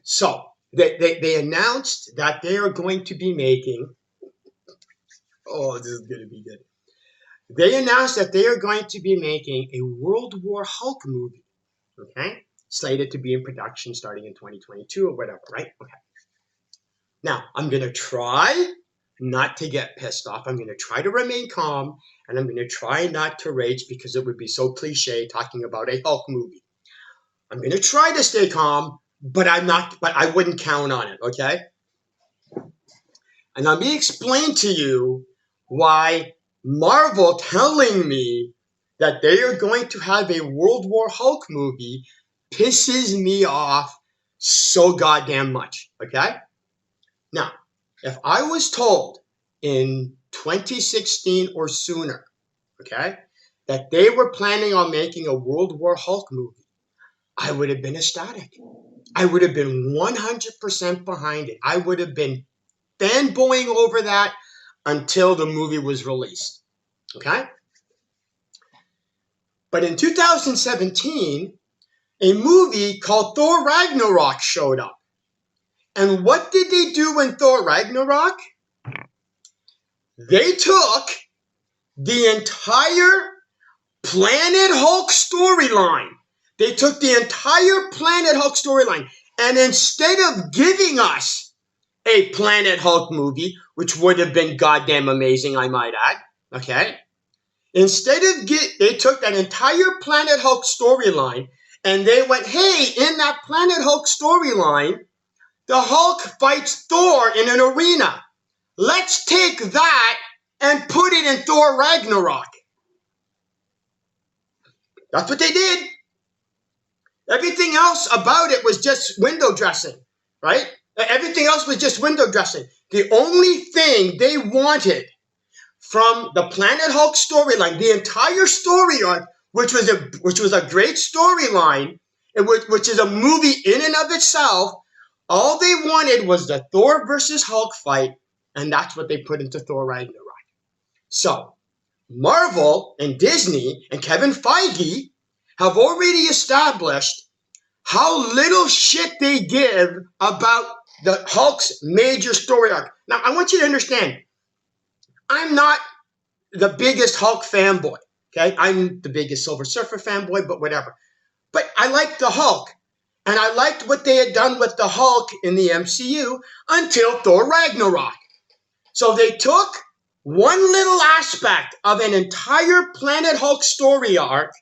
So they announced that they are going to be making. Oh, this is going to be good. They announced that they are going to be making a World War Hulk movie. Okay, slated to be in production starting in 2022 or whatever, right? Okay. Now I'm going to try not to get pissed off. I'm going to try to remain calm, and I'm going to try not to rage because it would be so cliche talking about a Hulk movie. I'm going to try to stay calm, but I wouldn't count on it, okay? And let me explain to you why Marvel telling me that they are going to have a World War Hulk movie pisses me off so goddamn much, okay? Now, if I was told in 2016 or sooner, okay, that they were planning on making a World War Hulk movie, I would have been ecstatic. I would have been 100% behind it. I would have been fanboying over that until the movie was released, okay? But in 2017, a movie called Thor Ragnarok showed up. And what did they do in Thor Ragnarok? They took the entire Planet Hulk storyline. They took the entire Planet Hulk storyline, and instead of giving us a Planet Hulk movie, which would have been goddamn amazing, I might add, okay? Instead of they took that entire Planet Hulk storyline, and they went, hey, in that Planet Hulk storyline, the Hulk fights Thor in an arena. Let's take that and put it in Thor Ragnarok. That's what they did. Everything else about it was just window dressing, right? Everything else was just window dressing. The only thing they wanted from the Planet Hulk storyline, the entire story arc, which was a great storyline, which is a movie in and of itself, all they wanted was the Thor versus Hulk fight, and that's what they put into Thor Ragnarok. So, Marvel and Disney and Kevin Feige have already established how little shit they give about the Hulk's major story arc. Now, I want you to understand, I'm not the biggest Hulk fanboy, okay? I'm the biggest Silver Surfer fanboy, but whatever. But I liked the Hulk, and I liked what they had done with the Hulk in the MCU until Thor Ragnarok. So they took one little aspect of an entire Planet Hulk story arc,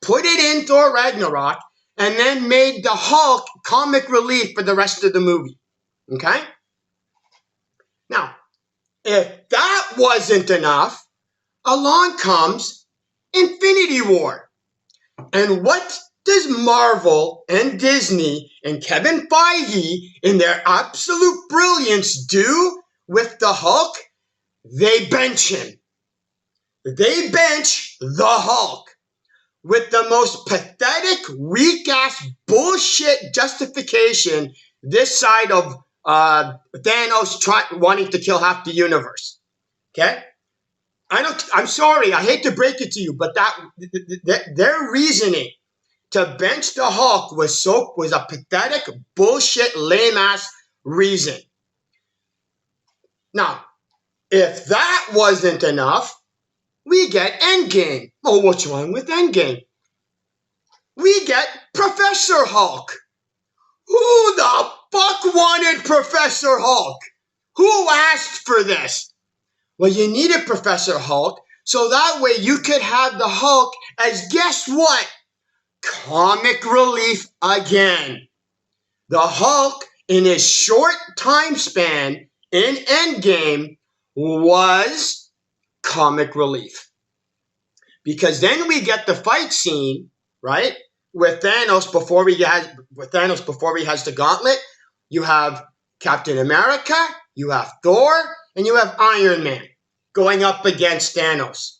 put it in Thor Ragnarok, and then made the Hulk comic relief for the rest of the movie. Okay? Now, if that wasn't enough, along comes Infinity War. And what does Marvel and Disney and Kevin Feige, in their absolute brilliance, do with the Hulk? They bench him. They bench the Hulk with the most pathetic, weak-ass bullshit justification this side of Thanos wanting to kill half the universe. Okay? I'm sorry, I hate to break it to you, but their reasoning to bench the Hulk was a pathetic, bullshit, lame-ass reason. Now, if that wasn't enough, we get Endgame. Oh, what's wrong with Endgame? We get Professor Hulk. Who the fuck wanted Professor Hulk? Who asked for this? Well, you needed Professor Hulk, so that way you could have the Hulk as, guess what? Comic relief again. The Hulk, in his short time span in Endgame, was comic relief. Because then we get the fight scene, right? With Thanos before he has the gauntlet. You have Captain America, you have Thor, and you have Iron Man going up against Thanos.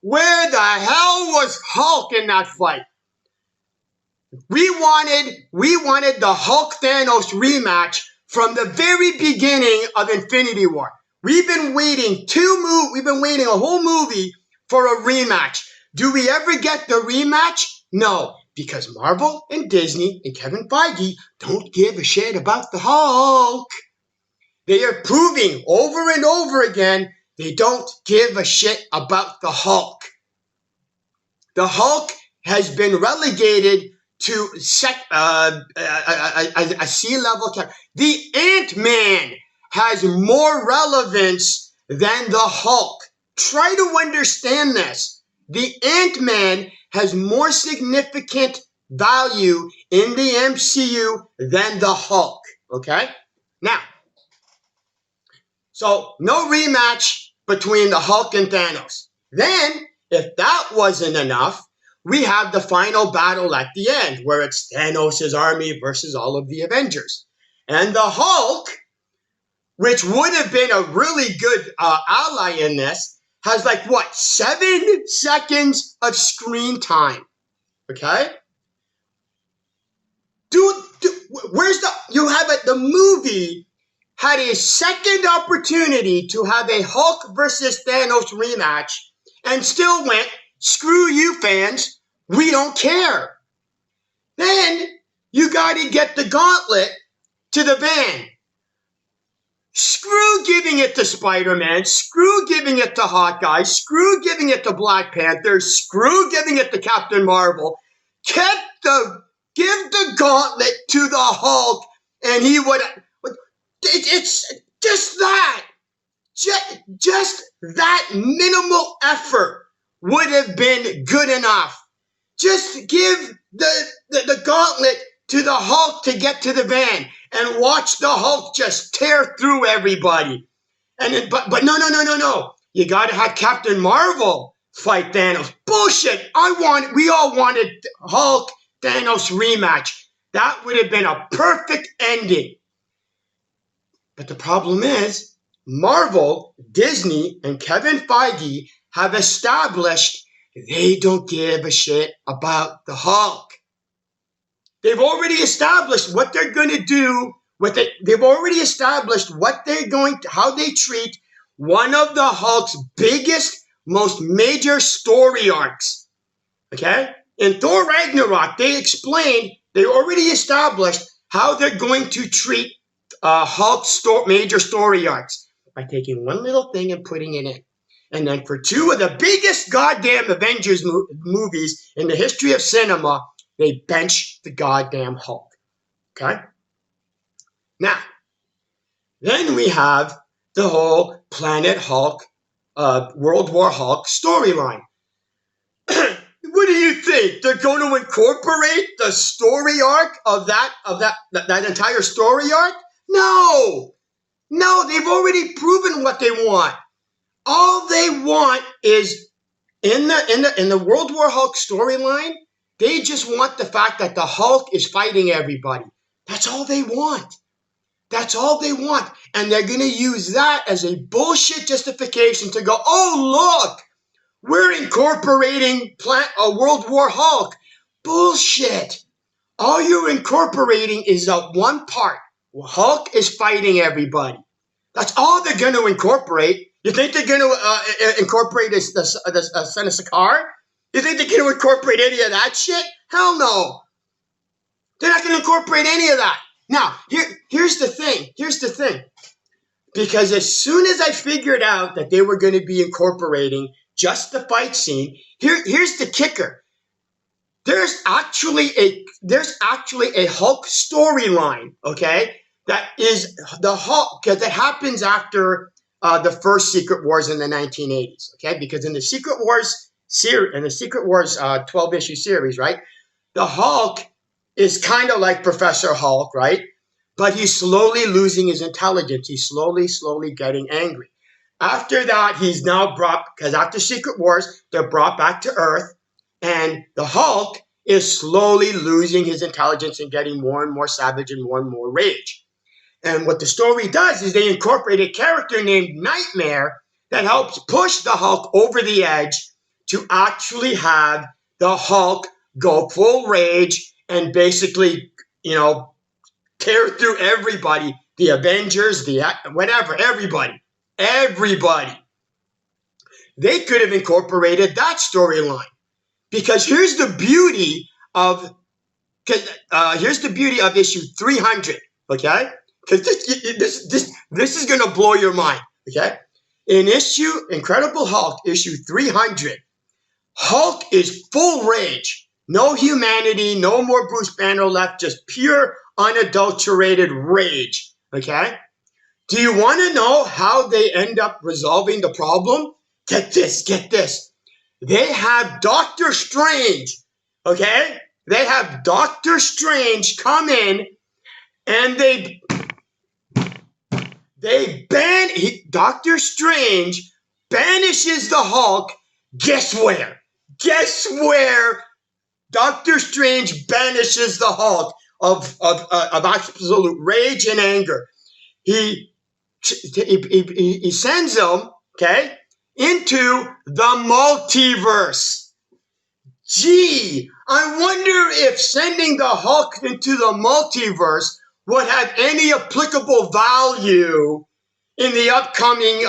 Where the hell was Hulk in that fight? We wanted the Hulk Thanos rematch from the very beginning of Infinity War. We've been waiting a whole movie for a rematch. Do we ever get the rematch? No. because Marvel and Disney and Kevin Feige don't give a shit about the Hulk. They are proving over and over again they don't give a shit about the Hulk. The Hulk has been relegated to a C-level character. The Ant-Man has more relevance than the Hulk. Try to understand this. The Ant-Man has more significant value in the MCU than the Hulk. Okay? Now, so no rematch between the Hulk and Thanos. Then, if that wasn't enough, we have the final battle at the end, where it's Thanos' army versus all of the Avengers. And the Hulk, which would have been a really good ally in this, has 7 seconds of screen time. Okay? Dude, where's you have it, the movie had a second opportunity to have a Hulk versus Thanos rematch and still went, screw you fans, we don't care. Then you got to get the gauntlet to the van. Screw giving it to Spider-Man, screw giving it to Hawkeye, screw giving it to Black Panther, screw giving it to Captain Marvel. Give the gauntlet to the Hulk, and he would... It's just that. Just that minimal effort would have been good enough. Just give the gauntlet to the Hulk to get to the van and watch the Hulk just tear through everybody. And then, but no. You got to have Captain Marvel fight Thanos. Bullshit. We all wanted Hulk Thanos rematch. That would have been a perfect ending. But the problem is, Marvel, Disney, and Kevin Feige have established they don't give a shit about the Hulk. They've already established what they're going to do. They've already established how they treat one of the Hulk's biggest, most major story arcs. Okay? In Thor Ragnarok, they already established how they're going to treat Hulk's major story arcs by taking one little thing and putting it in. And then for 2 of the biggest goddamn Avengers movies in the history of cinema, they bench the goddamn Hulk. Okay? Now, then we have the whole Planet Hulk, World War Hulk storyline. What do you think? They're going to incorporate the story arc of that entire story arc? No, they've already proven what they want. All they want is in the World War Hulk storyline, they just want the fact that the Hulk is fighting everybody. That's all they want. That's all they want. And they're going to use that as a bullshit justification to go, oh, look, we're incorporating a World War Hulk. Bullshit. All you're incorporating is that one part. Hulk is fighting everybody. That's all they're going to incorporate. You think they're going to incorporate the Son of Sakaar? You think they're going to incorporate any of that shit? Hell no. They're not going to incorporate any of that. Now, here's the thing. Because as soon as I figured out that they were going to be incorporating just the fight scene, here's the kicker. There's actually a Hulk storyline, okay? That is the Hulk that happens after the first Secret Wars in the 1980s, okay? Because in the Secret Wars 12-issue series, right? The Hulk is kind of like Professor Hulk, right? But he's slowly losing his intelligence. He's slowly getting angry. After that, he's now because after Secret Wars, they're brought back to Earth, and the Hulk is slowly losing his intelligence and getting more and more savage and more rage. And what the story does is they incorporate a character named Nightmare that helps push the Hulk over the edge to actually have the Hulk go full rage and basically, tear through everybody, the Avengers, everybody. They could have incorporated that storyline. Because here's the beauty of here's the beauty of issue 300, okay? Because this is going to blow your mind, okay? In Incredible Hulk, issue 300, Hulk is full rage. No humanity, no more Bruce Banner left, just pure, unadulterated rage, okay? Do you want to know how they end up resolving the problem? Get this. They have Doctor Strange, okay? They have Doctor Strange come in and Doctor Strange banishes the Hulk. Guess where? Doctor Strange banishes the Hulk of absolute rage and anger. He sends him, okay, into the multiverse. Gee, I wonder if sending the Hulk into the multiverse would have any applicable value in the upcoming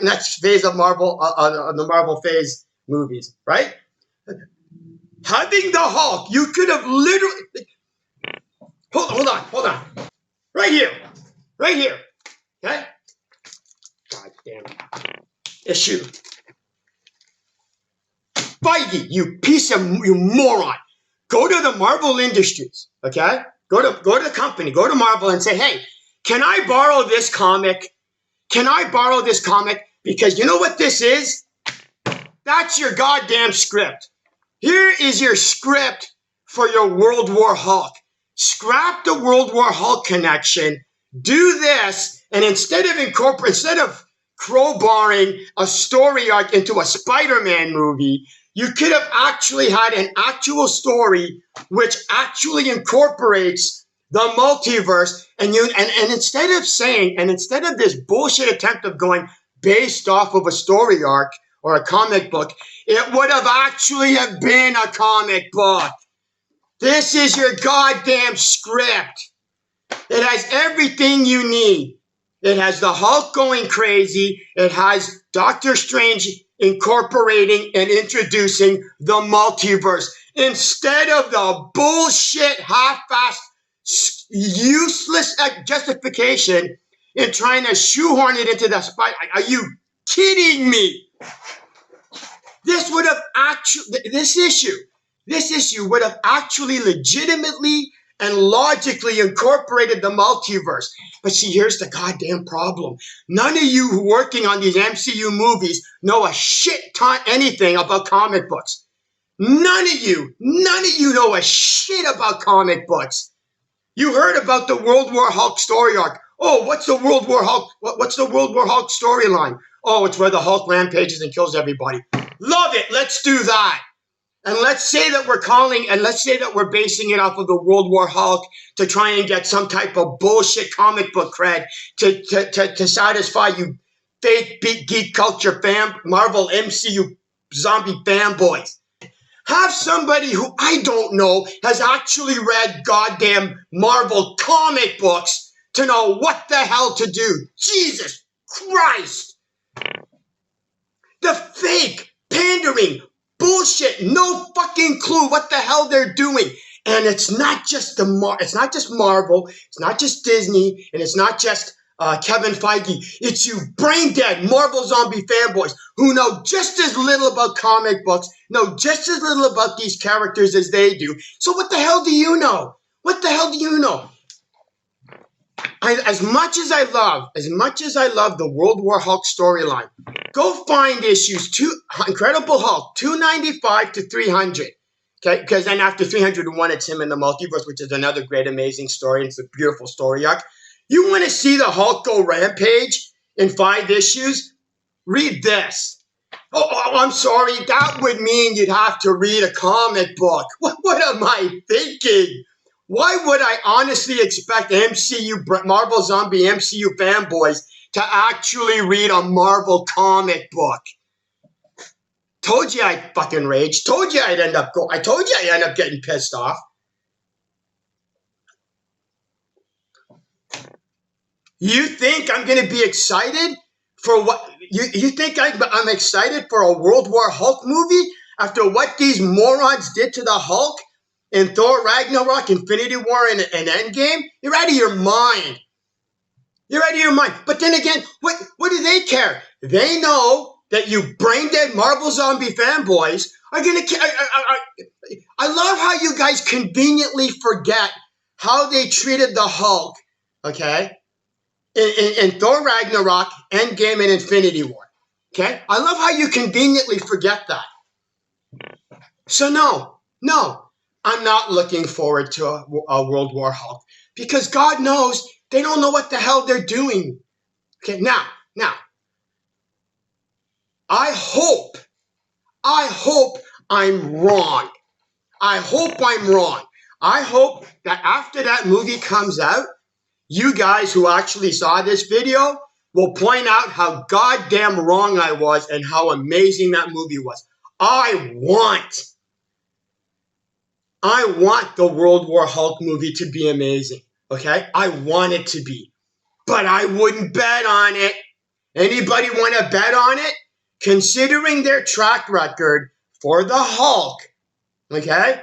next phase of Marvel, the Marvel phase movies, right? Having the Hulk, you could have literally... Hold on. Right here. Okay? God damn it. Issue. Feige, you moron. Go to the Marvel Industries, okay? Go to the company, go to Marvel and say, hey, can I borrow this comic? Because you know what this is? That's your goddamn script. Here is your script for your World War Hulk. Scrap the World War Hulk connection. Do this, and instead of crowbarring a story arc into a Spider-Man movie, you could have actually had an actual story which actually incorporates the multiverse, and instead of this bullshit attempt of going based off of a story arc or a comic book, it would have actually have been a comic book. This is your goddamn script. It has everything you need. It has the Hulk going crazy. It has Doctor Strange incorporating and introducing the multiverse. Instead of the bullshit, half-assed, useless justification in trying to shoehorn it into the spot. Are you kidding me? This issue would have actually legitimately and logically incorporated the multiverse. But see, here's the goddamn problem. None of you working on these MCU movies know a shit ton anything about comic books. None of you know a shit about comic books. You heard about the World War Hulk story arc. Oh, what's the World War Hulk? What's the World War Hulk storyline? Oh, it's where the Hulk rampages and kills everybody. Love it. Let's do that. And let's say that we're basing it off of the World War Hulk to try and get some type of bullshit comic book cred to satisfy you fake geek culture Marvel MCU zombie fanboys. Have somebody who I don't know has actually read goddamn Marvel comic books to know what the hell to do. Jesus Christ. The fake, pandering, bullshit, no fucking clue what the hell they're doing. And it's not just Marvel, it's not just Disney, and it's not just Kevin Feige. It's you brain dead Marvel zombie fanboys who know just as little about comic books, know just as little about these characters as they do. So what the hell do you know? As much as I love the World War Hulk storyline, go find Incredible Hulk 295 to 300. Okay, because then after 301, it's him in the multiverse, which is another great, amazing story. It's a beautiful story arc. You want to see the Hulk go rampage in 5 issues? Read this. Oh, I'm sorry. That would mean you'd have to read a comic book. What am I thinking? Why would I honestly expect Marvel Zombie MCU fanboys to actually read a Marvel comic book? Told you I'd fucking rage. Told you I'd end up getting pissed off. You think I'm going to be excited for what? You think I'm excited for a World War Hulk movie after what these morons did to the Hulk? in Thor Ragnarok, Infinity War, and Endgame, you're out of your mind. You're out of your mind. But then again, what do they care? They know that you brain dead Marvel zombie fanboys are gonna. I love how you guys conveniently forget how they treated the Hulk. Okay, in Thor Ragnarok, Endgame, and Infinity War. Okay, I love how you conveniently forget that. So no, I'm not looking forward to a World War Hulk because God knows they don't know what the hell they're doing. Okay, now, I hope I'm wrong. I hope I'm wrong. I hope that after that movie comes out, you guys who actually saw this video will point out how goddamn wrong I was and how amazing that movie was. I want the World War Hulk movie to be amazing. Okay? I want it to be. But I wouldn't bet on it. Anybody want to bet on it? Considering their track record for the Hulk, okay?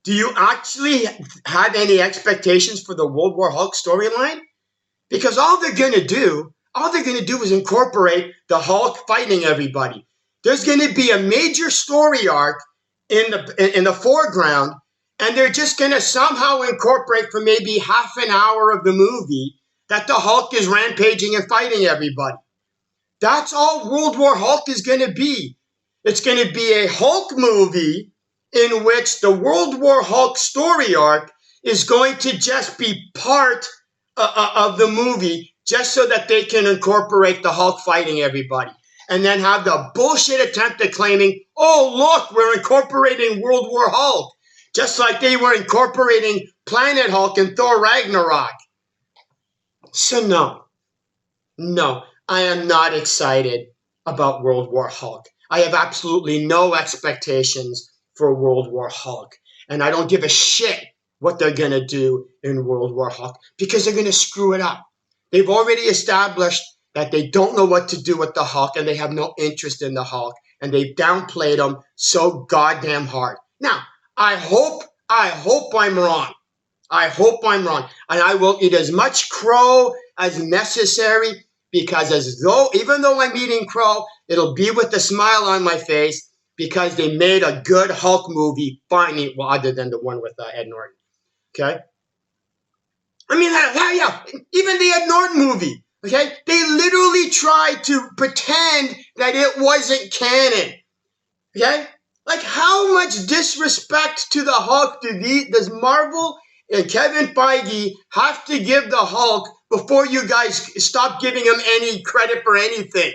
Do you actually have any expectations for the World War Hulk storyline? Because all they're gonna do is incorporate the Hulk fighting everybody. There's gonna be a major story arc in the foreground, and they're just gonna somehow incorporate for maybe half an hour of the movie that the Hulk is rampaging and fighting everybody. That's all World War Hulk is going to be. It's going to be a Hulk movie in which the World War Hulk story arc is going to just be part of the movie just so that they can incorporate the Hulk fighting everybody. And then have the bullshit attempt at claiming, oh, look, we're incorporating World War Hulk. Just like they were incorporating Planet Hulk in Thor Ragnarok. So no, I am not excited about World War Hulk. I have absolutely no expectations for World War Hulk. And I don't give a shit what they're going to do in World War Hulk because they're going to screw it up. They've already established that they don't know what to do with the Hulk and they have no interest in the Hulk. And they've downplayed him so goddamn hard. Now, I hope I'm wrong. I hope I'm wrong. And I will eat as much crow as necessary because even though I'm eating crow, it'll be with a smile on my face because they made a good Hulk movie finally, well, other than the one with Ed Norton. Okay? I mean, yeah, even the Ed Norton movie, okay? They literally tried to pretend that it wasn't canon. Okay? Like, how much disrespect to the Hulk does Marvel and Kevin Feige have to give the Hulk before you guys stop giving him any credit for anything?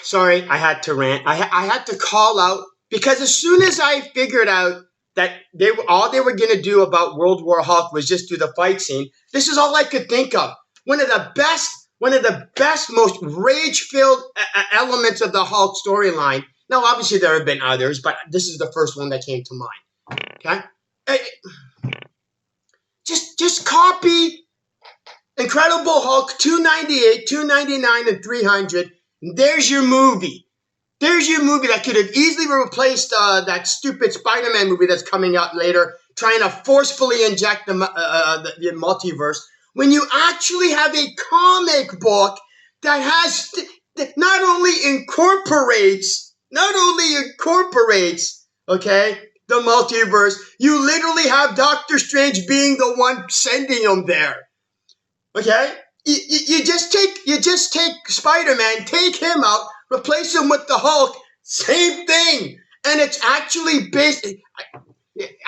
Sorry, I had to rant. I had to call out because as soon as I figured out that all they were going to do about World War Hulk was just do the fight scene, this is all I could think of. One of the best, most rage-filled elements of the Hulk storyline. Now, obviously, there have been others, but this is the first one that came to mind. Okay? Just copy Incredible Hulk 298, 299, and 300. And there's your movie. There's your movie that could have easily replaced that stupid Spider-Man movie that's coming out later, trying to forcefully inject the multiverse. When you actually have a comic book that not only incorporates, okay, the multiverse, you literally have Doctor Strange being the one sending him there. Okay? You just take Spider-Man, take him out, replace him with the Hulk, same thing. And it's actually based,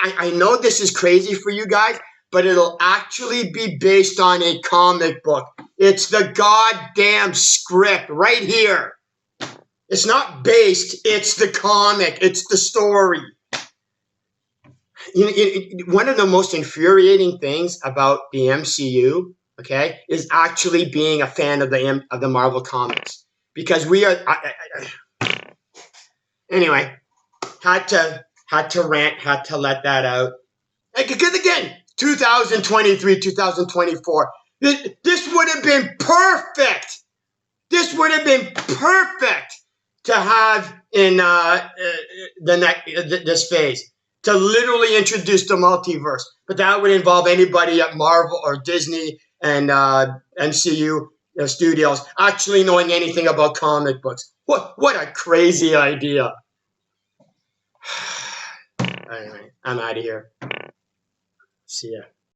I know this is crazy for you guys, but it'll actually be based on a comic book. It's the goddamn script right here. It's not based, it's the comic, it's the story. One of the most infuriating things about the MCU, okay, is actually being a fan of the Marvel comics. Because we are, anyway, had to rant, had to let that out. Because again, 2023, 2024, this would have been perfect. This would have been perfect to have in this phase. to literally introduce the multiverse. But that would involve anybody at Marvel or Disney and MCU studios actually knowing anything about comic books. What a crazy idea. Anyway, I'm out of here. See ya.